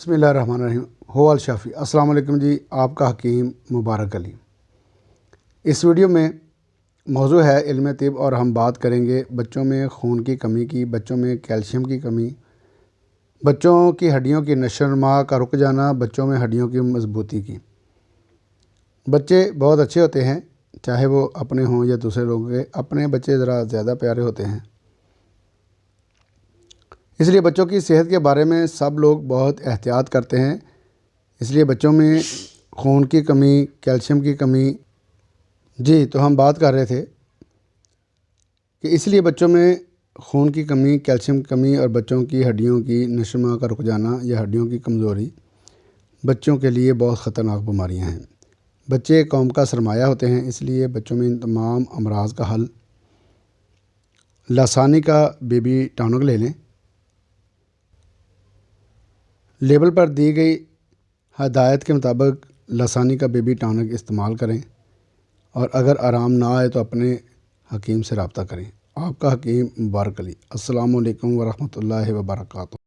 बिस्मिल्लाहिर्रहमानिर्रहीम। हो अल शाफ़ी। अस्सलाम वालेकुम जी, आपका हकीम मुबारक अली। इस वीडियो में मौजू है इल्म तिब और हम बात करेंगे बच्चों में खून की कमी की, बच्चों में कैल्शियम की कमी, बच्चों की हड्डियों की नशोनुमा का रुक जाना, बच्चों में हड्डियों की मजबूती की। बच्चे बहुत अच्छे होते हैं, चाहे वो अपने हों या दूसरे लोगों के। अपने बच्चे ज़रा ज़्यादा प्यारे होते हैं, इसलिए बच्चों की सेहत के बारे में सब लोग बहुत एहतियात करते हैं। इसलिए बच्चों में खून की कमी, कैल्शियम की कमी, जी तो हम बात कर रहे थे कि इसलिए बच्चों में खून की कमी, कैल्शियम की कमी और बच्चों की हड्डियों की नशोनुमा का रुक जाना या हड्डियों की कमज़ोरी बच्चों के लिए बहुत ख़तरनाक बीमारियां हैं। बच्चे कौम का सरमाया होते हैं, इसलिए बच्चों में इन तमाम अमराज का हल लासानी का बेबी टॉनिक ले लें। लेबल पर दी गई हदायत के मुताबिक लासानी का बेबी टॉनिक इस्तेमाल करें और अगर आराम ना आए तो अपने हकीम से रब्ता करें। आपका हकीम मुबारक अली। अस्सलामु अलैकुम वरहमतुल्लाहि वबरकातुहू।